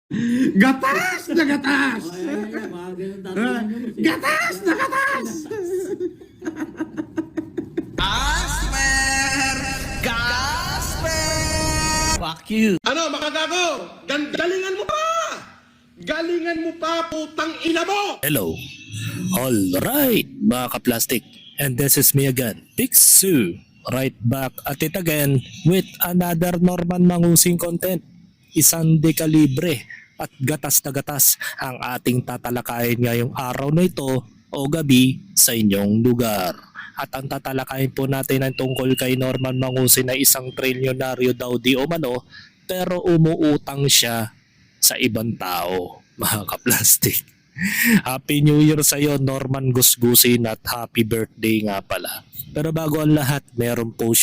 Gatas na gatas! Mga ganun tatanungin mo. Gatas na gatas! Fuck you. Ano, makagago? Galingan mo pa! Galingan mo pa, putang ina mo! Hello. Alright, mga ka-plastic. And this is me again, Pixu. Right back at it again with another Norman Mangusing content. Isang dekalibre at gatas na gatas ang ating tatalakayin ngayong araw na ito o gabi sa inyong lugar. At ang tatalakayin po natin ay tungkol kay Norman Mangusing na isang trilyonaryo daw di o mano pero umuutang siya sa ibang tao, mga ka-plastic. Happy New Year sa iyo, Norman Gusgusin, at happy birthday nga pala. Pero bago ang lahat, meron pong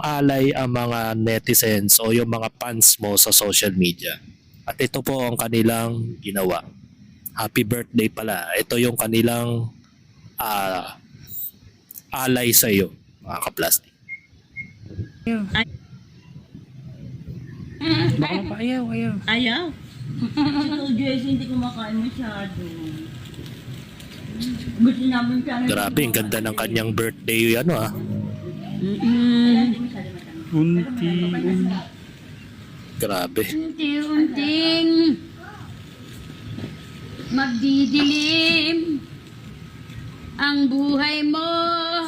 alay ang mga netizens o yung mga fans mo sa social media. At ito po ang kanilang ginawa. Happy birthday pala. Ito yung kanilang alay sa iyo, mga ka-plastic. Baka mapaayaw, ayaw. Ayaw. Si Jesse hindi kumakain masyado. Gusto namin siya. Grabe, ang ganda ng kanyang birthday Unti. Grabe. Unti-unting magdidilim ang buhay mo.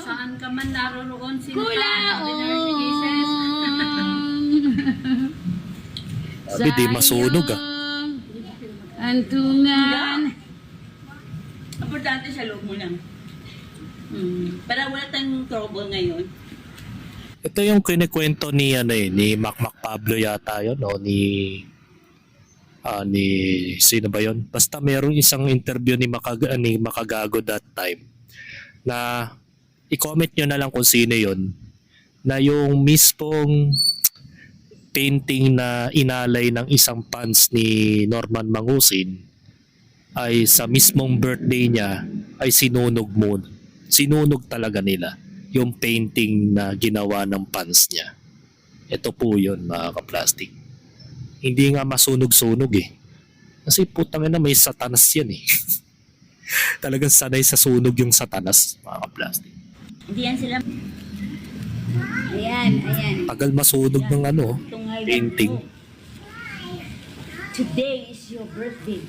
Saan ka man naroroon, Kulaong. Sabi, di masunog Antungan. Importante sa loob mo lang. Para wala tayong trouble ngayon. Ito yung kinikwento ni Mac Pablo yata yun, o ni sino ba yun? Basta mayroong isang interview ni Makagago that time na i-comment nyo na lang kung sino yun, na yung mismong painting na inalay ng isang fans ni Norman Mangusing ay sa mismong birthday niya ay sinunog talaga nila yung painting na ginawa ng fans niya. Ito po yun, mga ka-plastic. Hindi nga masunog-sunog kasi putang ina, may satanas yan Talagang sanay sa sunog yung satanas, mga ka-plastic. Hindi yan sila. Ayan. Tagal masunog ng painting. Today is your birthday.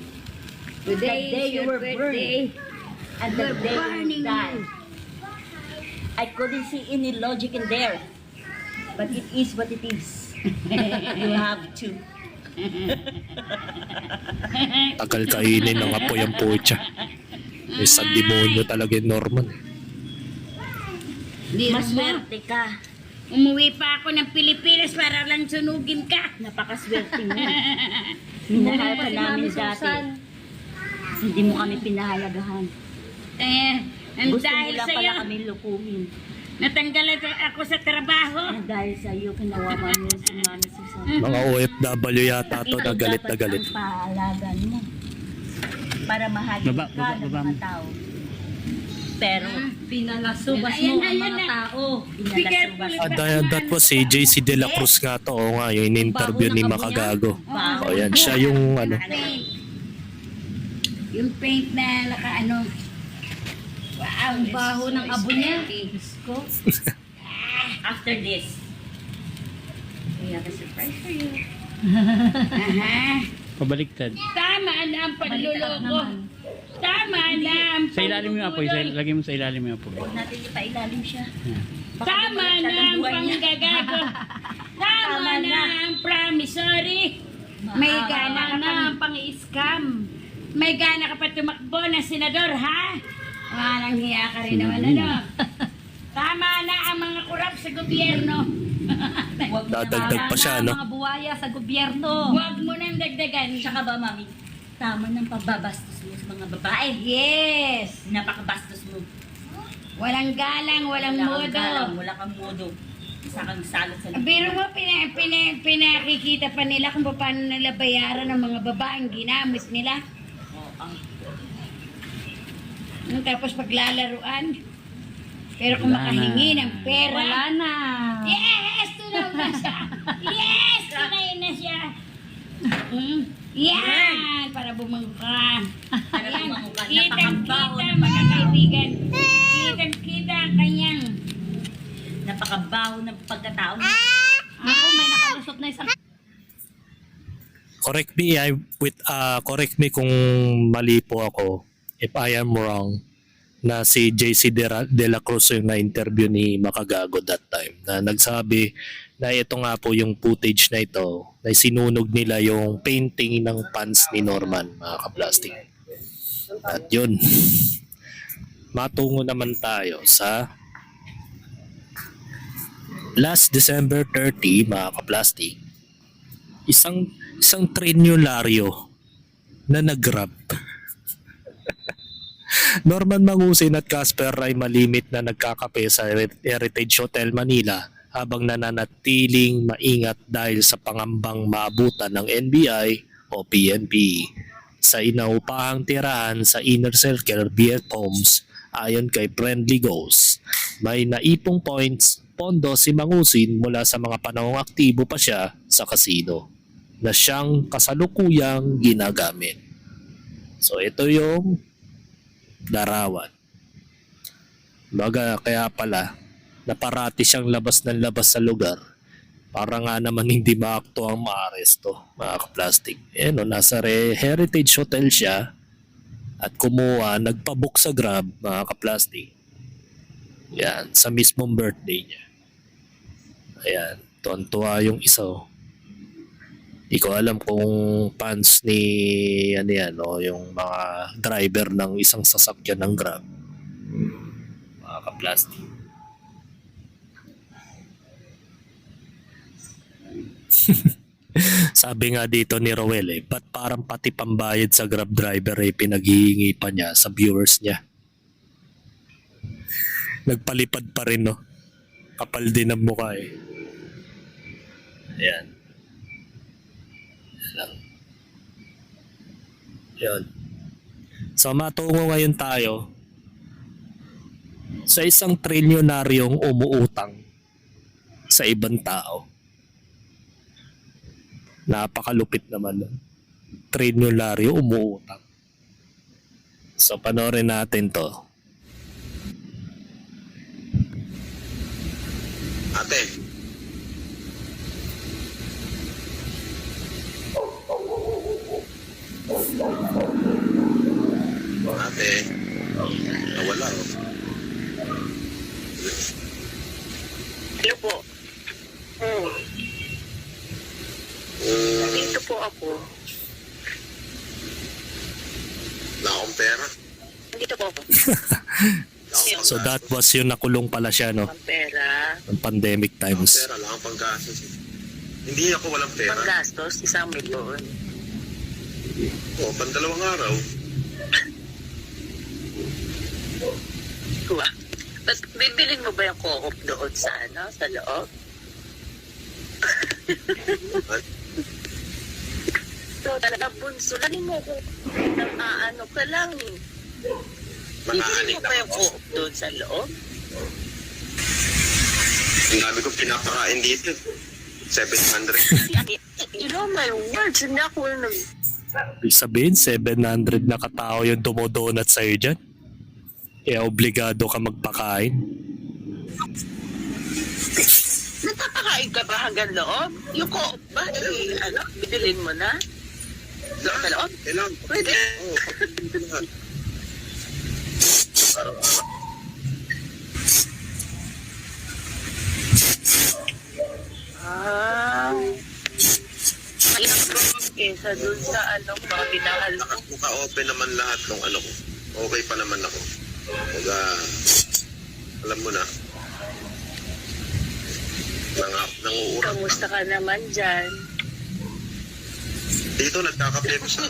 Today The day is you your were birthday. And the We're day burning you died. you. I couldn't see any logic in there. But it is what it is. You have to. Tagal kainin ng apoy ang pucha. May sa demonyo talaga yung Norman. Maswerte ka. Umuwi pa ako ng Pilipinas para lang sunugin ka. Napakaswerte mo. Minahal ka namin dati. Hindi mo kami pinahalagahan. Ang Gusto mo dahil lang sa'yo, pala kami lukuhin. natanggalan ako sa trabaho. And dahil sa'yo, kinawawa mo si Mami Susan. Mga OFW yata to na galit na galit. Ito dapat ang paalagan mo. Para mahalin Baba, ka baba, ng baba mga mo. tao. Pero, pinalasubas Ayan mo na, ang ayan mga na. tao. pinalasubas mo. That was si JC De La Cruz nga to. Oo nga, yung in-interview ni Makagago. O yan, siya yung Paint. Yung paint na naka Wow, Ang baho ng abo niya. Diyos ko. After this, we have a surprise for you. Aha. Pabaliktad. Tama na ang pagluloko. Tama na ang Sa ilalim mo yung apoy. Lagay mo sa ilalim mo yung apoy. Huwag natin ipailalim siya. Baka Tama bumalik na siya ng ang buhay niya. panggagago. Tama na ang promissory. May gana ka na ang pang-i-scam. May gana ka pa tumakbo na senador, ha? Walang hiya ka rin naman, Tama na ang mga kurap sa gobyerno. Huwag mo Dadagdag pa siya, no? Mga buwaya sa gobyerno. Huwag mo nang dagdagan. Tsaka ba, Mami? Tama ng pagbabastos mo sa mga babae. Yes! Napakabastos mo. Walang galang, walang Wala kang modo. galang, wala kang modo. Isa kang salot sa Pero mo, pinakikita pa nila kung paano nila bayaran ng mga babaeng ginamit nila. Tapos paglalaruan. Pero kung Wala na. makahingi ng pera. Wala na. Yes! Tunaw na siya! Yes! Tunay na siya! Yan! Para bumango ka. Para Ayan. bumango ka. Kitang-kita, Napakabaho. mga kaibigan. Kitang-kita ang kanyang. Napakabaho ng pagkatao. Ako, may nakalusot na isang Correct me kung mali po ako if I am wrong na si JC De La Cruz yung na-interview ni Makagago that time na nagsabi na ito nga po yung footage na ito na sinunog nila yung painting ng pants ni Norman, mga kaplastic. At yun, matungo naman tayo sa last December 30, mga kaplastic, isang trinyularyo na nag-grab. Norman Mangusin at Casper ay malimit na nagkakape sa Heritage Hotel Manila habang nananatiling maingat dahil sa pangambang maabutan ng NBI o PNP sa inaupahang tirahan sa Inner Circle BF Homes. Ayon kay Friendly Ghost, may naipong pondo si Mangusin mula sa mga panahong aktibo pa siya sa kasino na siyang kasalukuyang ginagamit. So ito yung larawan. Kaya pala naparati siyang labas ng labas sa lugar para nga naman hindi maakto ang maaresto, mga kaplastic. Nasa Heritage Hotel siya at kumuha, nagpabook sa Grab, mga kaplastic. Yan, sa mismong birthday niya. Ayan, tuwan-tuwa yung isa. Hindi ko alam kung fans ni yung mga driver ng isang sasakyan ng Grab. Mga kaplastic. Sabi nga dito ni Roel ba't parang pati pambayad sa Grab driver pinaghihingi pa niya sa viewers niya. Nagpalipad pa rin, no? Kapal din ang mukha Ayan. Yan. So matungo ngayon tayo sa isang trilyonaryong umuutang sa ibang tao. Napakalupit naman. Trilyonaryo umuutang. So panoorin natin to. Ate. Ate. Nawala. Hello po. Dito po ako. Wala akong pera. Dito po ako. So that was yung nakulong pala siya, no? Ang pera. Ng pandemic Wala akong times. pera. Wala akong panggastos. Hindi ako walang pera. Panggastos, 1 milyon. O, pandalawang araw. Kuha. Tapos bibilin mo ba yung co-op doon sa sa loob? So talaga bunso, lagi mo ko ng ka lang. Bibilin Manaanik mo na ba yung ako. co-op doon sa loob? Ang dami kong pinapakain dito. 700. You know my words, hindi ako Ibig sabihin, 700 na katao yung dumodonut sa'yo dyan. Kaya obligado ka magpakain. Nagpapakain ka ba hanggang loob? Yung co-op ba? Bibilin mo na? Doon sa loob? Kailangan. Pwede. Oo, pagpapilitin lahat. Mainang ko kesa dun sa mga binahal mo. Naka-open naman lahat ng ko. Okay pa naman ako. Alam mo na. Nanguurap na. Kamusta ka naman dyan? Dito nagkakape ko sa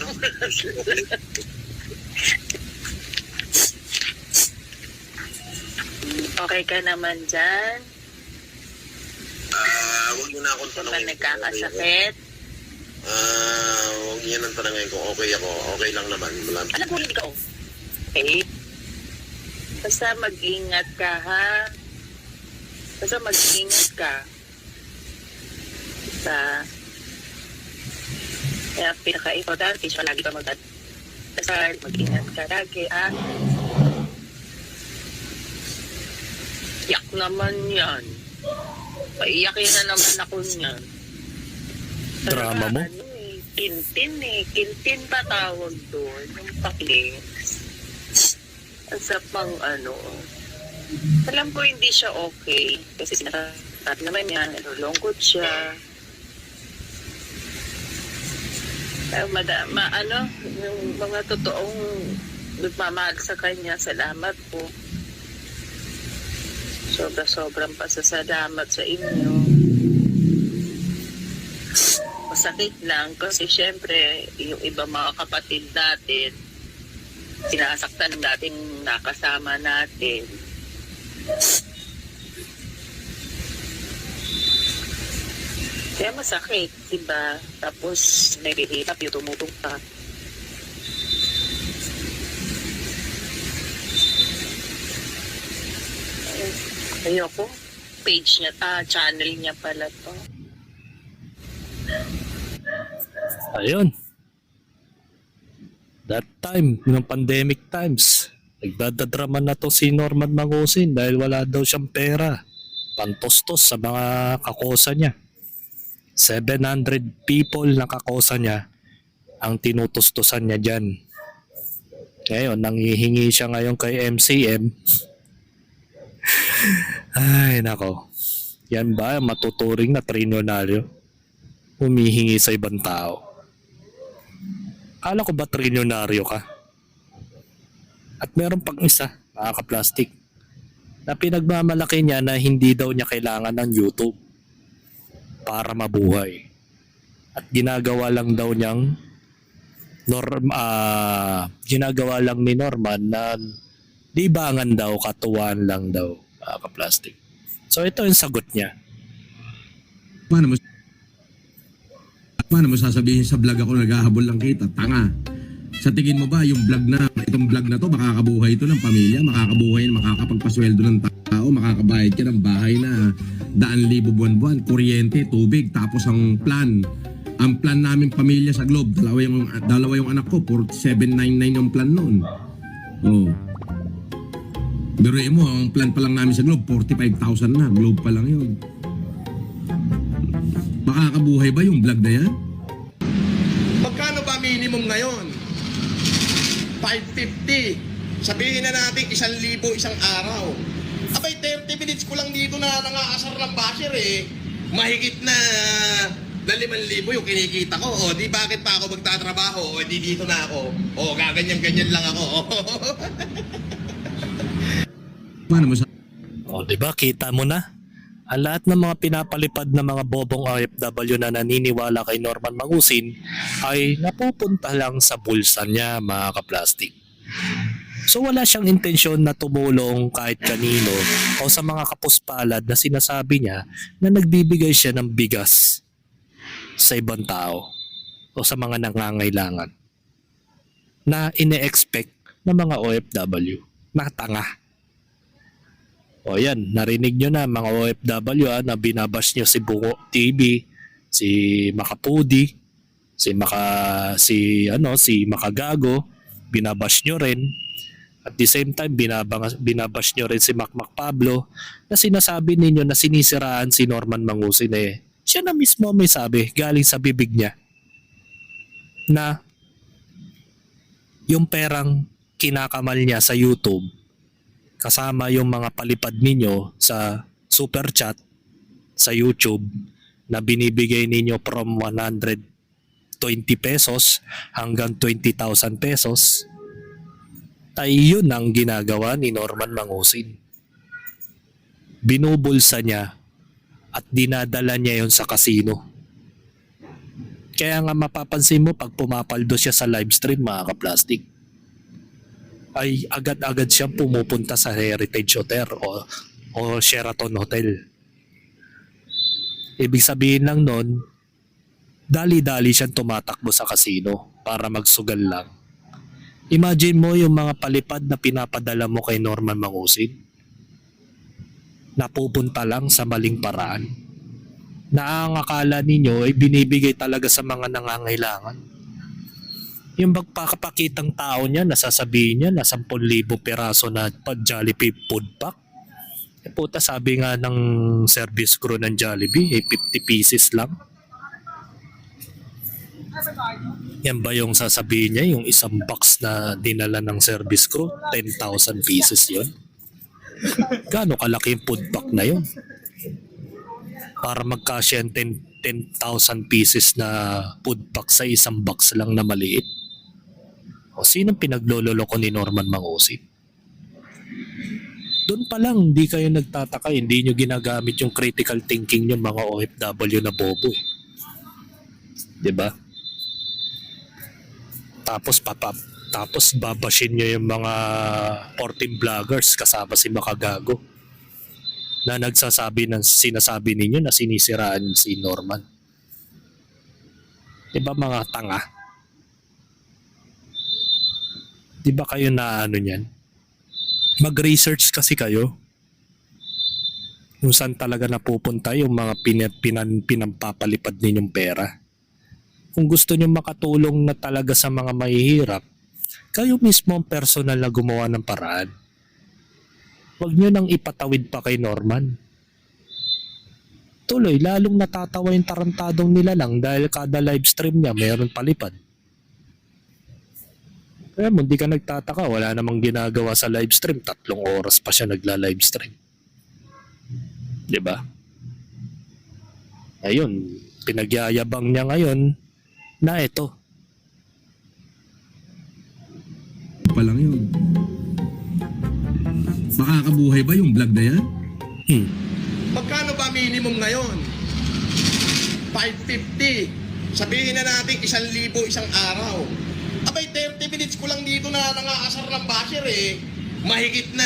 Okay ka naman dyan? Huwag niyo na akong Kung tanongin. ba nagkakasakit? Huwag niyo nang tanongin kung okay ako. Okay lang naman. Alam ko hindi ka okay. Basta mag-ingat ka, ha? Basta mag-ingat ka. Basta Kaya pinaka-importante siya lagi ka mag-dasal, mag-ingat ka lagi, ha? Yak naman yan. Paiyakin na naman ako niyan. Drama mo? Ano kintin Kintin ba tawag doon? Yung pakling. Sa pang alam ko hindi siya okay. Kasi sinasabi naman niya, nalulungkot siya. Yung mga totoong nagmamahal sa kanya, salamat po. Sobrang pasasalamat sa inyo. Masakit lang kasi syempre yung iba mga kapatid natin, sinasaktan natin nakasama natin. Kaya masakit, diba? Tapos nahihirap yung tumutong pa. Ayoko. Page niya, channel niya pala to. Ayun. That time, yung pandemic times, nagdadadrama na to si Norman Mangusin dahil wala daw siyang pera. Pantostos sa mga kakosa niya. 700 people na kakosa niya ang tinutustusan niya dyan. Ngayon, nanghihingi siya ngayon kay MCM. Ay, nako. Yan ba matuturing na trilyonaryo? Humihingi sa ibang tao. Kala ko ba trilyonaryo ka? At meron pang isa, mga ka-plastic, na pinagmamalaki niya na hindi daw niya kailangan ng YouTube para mabuhay. At ginagawa lang daw niyang ginagawa lang ni Norman na libangan daw, katuwaan lang daw, mga ka-plastic. So ito yung sagot niya. Paano mo sasabihin sa vlog ako naghahabol lang kita? Tanga. Sa tingin mo ba yung itong vlog na to, makakabuhay ito ng pamilya, makakapagpasweldo ng tao, makakabayad ka ng bahay na 100,000 buwan-buwan, kuryente, tubig, tapos ang plan namin pamilya sa Globe, dalawa yung anak ko, 799 yung plan noon. Oh. Biruin mo, ang plan pa lang namin sa Globe, 45,000 na, Globe pa lang yun. Makakabuhay ba yung vlog na yan? Magkano ba minimum ngayon? 550. Sabihin na natin 1,000 isang araw. Abay, 30 minutes ko lang dito na nangaasar ng basher eh. Mahigit na 5,000 yung kinikita ko. O, di bakit pa ako magtatrabaho? O, di dito na ako. O, gaganyan-ganyan lang ako. Paano mo sa... O, diba? Kita mo na. Ang lahat ng mga pinapalipad na mga bobong OFW na naniniwala kay Norman Mangusin ay napupunta lang sa bulsa niya, mga ka-plastic. So wala siyang intensyon na tumulong kahit kanino o sa mga kapuspalad na sinasabi niya na nagbibigay siya ng bigas sa ibang tao o sa mga nangangailangan na ine-expect ng mga OFW na tanga. O yan, narinig nyo na mga OFW na binabash nyo si Bungo TV, si Makapudi, si Makagago, binabash nyo rin. At the same time, binabash nyo rin si Makmak Pablo na sinasabi ninyo na sinisiraan si Norman Mangusin eh. Siya na mismo may sabi, galing sa bibig niya, na yung perang kinakamal niya sa YouTube kasama yung mga palipad ninyo sa super chat sa YouTube na binibigay ninyo from 120 pesos hanggang 20,000 pesos ay yun ang ginagawa ni Norman Mangusin. Binubulsa niya at dinadala niya yon sa casino. Kaya nga mapapansin mo pag pumapaldo siya sa live stream, mga ka-plastic, ay agad-agad siyang pumupunta sa Heritage Hotel o Sheraton Hotel. Ibig sabihin lang nun, dali-dali siyang tumatakbo sa casino para magsugal lang. Imagine mo yung mga palipad na pinapadala mo kay Norman Mangusin, napupunta lang sa maling paraan, na ang akala ninyo ay binibigay talaga sa mga nangangailangan. Yung magpakapakitang tao niya, nasasabihin niya na 10,000 peraso na Jollibee food pack. Eh puta, sabi nga ng service crew ng Jollibee, 50 pieces lang. Yan ba yung sasabihin niya, yung isang box na dinala ng service crew? 10,000 pieces yun. Gaano kalaki yung food pack na yun? Para magkasya yung 10,000 pieces na food pack sa isang box lang na maliit. O sinong pinaglololoko ni Norman Mangusik? Doon pa lang, hindi kayo nagtataka, hindi nyo ginagamit yung critical thinking nyo mga OFW na bobo eh. 'Di ba? Tapos babashin nyo yung mga 14 vloggers kasama si Makagago na sinasabi ninyo na sinisiraan si Norman. 'Di ba mga tanga? 'Di ba kayo na ano niyan? Mag-research kasi kayo kung saan talaga napupunta yung mga pinampapalipad ninyong pera. Kung gusto nyo makatulong na talaga sa mga mahihirap, kayo mismo ang personal na gumawa ng paraan. Huwag nyo nang ipatawid pa kay Norman. Tuloy, lalong natatawa yung tarantadong nila lang dahil kada live stream niya mayroon palipad. Kaya mo, hindi ka nagtataka, wala namang ginagawa sa live stream, 3 oras pa siya nagla-live stream. 'Di ba? Ayun, pinagyayabang niya ngayon na ito. Pa lang yun. Makakabuhay ba yung vlog na yan? Magkano ba minimum ngayon? 550. Sabihin na natin 1,000 isang araw. Abay, 30 minutes ko lang dito na nangaasar ng basher eh. Mahigit na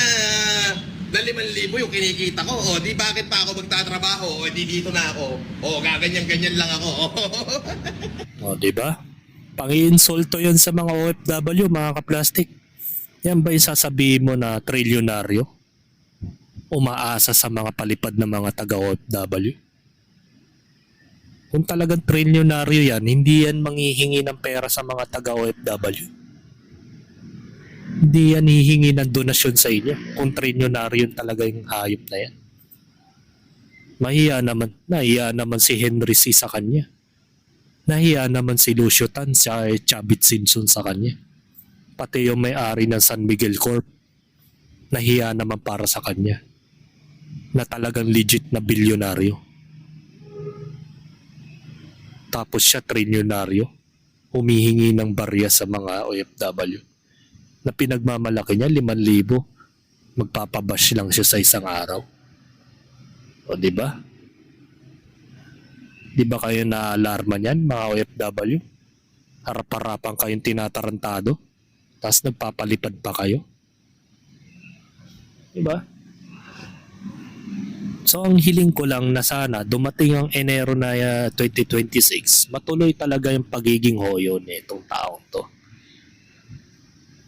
5,000 yung kinikita ko. O, di bakit pa ako magtatrabaho? O, di dito na ako. O, gaganyan-ganyan lang ako. O, di ba? Pang-iinsulto 'yon sa mga OFW, mga kaplastik. Yan ba yung sasabihin mo na trilyonaryo? Umaasa sa mga palipad ng mga taga-OFW? Kung talagang trilyonaryo yan, hindi yan manghihingi ng pera sa mga taga-OFW. Hindi yan hihingi ng donasyon sa inyo kung trilyonaryo talaga yung hayop na yan. Nahiya naman si Henry C. sa kanya. Nahiya naman si Lucio Tan sa Chavit Simpson sa kanya. Pati yung may-ari ng San Miguel Corp, nahiya naman para sa kanya. Na talagang legit na bilyonaryo. Tapos siya trilyonaryo, humihingi ng barya sa mga OFW. Na pinagmamalaki niya 5,000, magpapabash lang siya sa isang araw. O di ba? Di ba kayo na-alarma niyan mga OFW? Harap-harapan kayong tinatarantado, tapos nagpapalipad pa kayo. Di ba? So ang hiling ko lang na sana dumating ang Enero na 2026, matuloy talaga yung pagiging hoyo nitong taong to.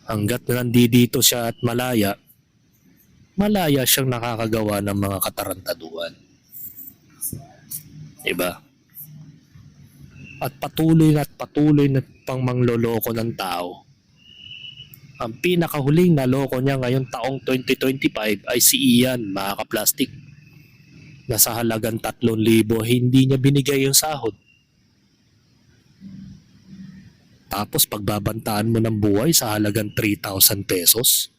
Hanggat nandito siya at malaya siyang nakakagawa ng mga katarantaduhan. Diba? At patuloy na pang mangloloko ng tao. Ang pinakahuling naloko niya ngayong taong 2025 ay si Ian, mga kaplastik. Na sa halagang 3,000 hindi niya binigay yung sahod. Tapos pagbabantaan mo ng buhay sa halagang 3,000 pesos.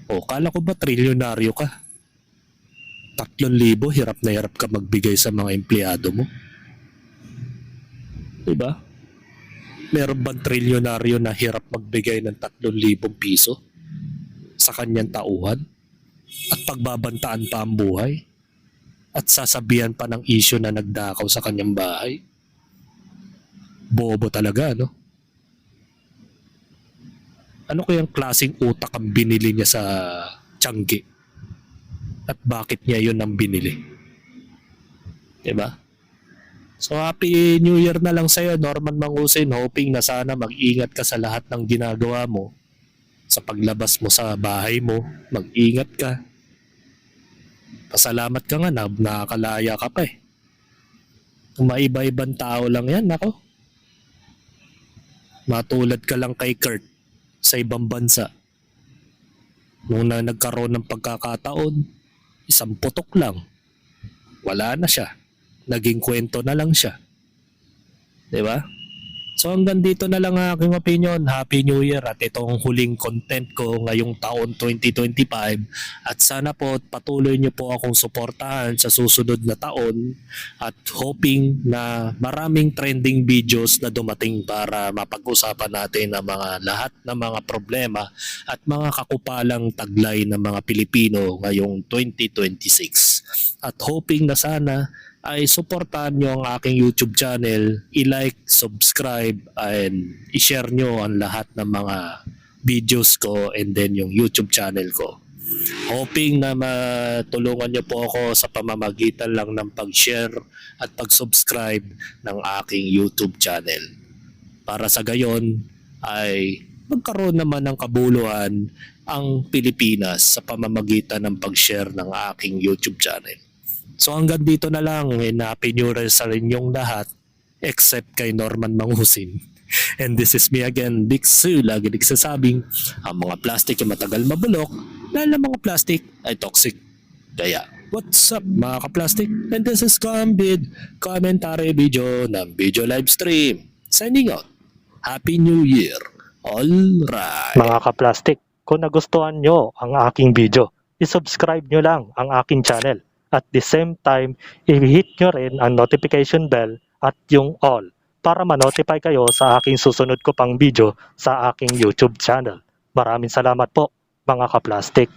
O kala ko ba trilyonaryo ka? 3,000 hirap na hirap ka magbigay sa mga empleyado mo. Diba? Meron bang trilyonaryo na hirap magbigay ng 3,000 piso sa kanyang tauhan? At pagbabantaan pa ang buhay? At sasabihan pa ng issue na nagdakaw sa kanyang bahay? Bobo talaga, no? Ano kayang klaseng utak ang binili niya sa Tiangge? At bakit niya yun ang binili? Diba? So happy New Year na lang sa'yo, Norman Mangusik. Hoping na sana mag-ingat ka sa lahat ng ginagawa mo. Sa paglabas mo sa bahay mo, mag-ingat ka. Pasalamat ka nga na nakakalaya ka pa eh. Kung maiba-ibang tao lang yan, nako. Matulad ka lang kay Kurt sa ibang bansa. Nung nagkaroon ng pagkakataon, isang putok lang. Wala na siya. Naging kwento na lang siya. 'Di ba? So hanggang dito na lang ang aking opinion. Happy New Year at itong huling content ko ngayong taon 2025 at sana po patuloy niyo po akong suportahan sa susunod na taon at hoping na maraming trending videos na dumating para mapag-usapan natin ang mga lahat ng mga problema at mga kakupalang taglay ng mga Pilipino ngayong 2026. At hoping na sana ay suportahan nyo ang aking YouTube channel, i-like, subscribe, and i-share nyo ang lahat ng mga videos ko and then yung YouTube channel ko. Hoping na matulungan nyo po ako sa pamamagitan lang ng pag-share at pag-subscribe ng aking YouTube channel. Para sa gayon ay magkaroon naman ng kabuluhan ang Pilipinas sa pamamagitan ng pag-share ng aking YouTube channel. So hanggang dito na lang, Happy New Year sa inyong lahat except kay Norman Mangusin. And this is me again, Big Sue, lagi nagsasabing ang mga plastic ay matagal mabulok dahil ang mga plastic ay toxic. Kaya, what's up mga ka-plastic? And this is Combid, commentary video ng video live stream. Signing out. Happy New Year. Alright. Mga ka-plastic, kung nagustuhan nyo ang aking video, isubscribe nyo lang ang aking channel. At the same time, i-hit nyo rin ang notification bell at yung all para ma-notify kayo sa aking susunod ko pang video sa aking YouTube channel. Maraming salamat po mga ka-plastic.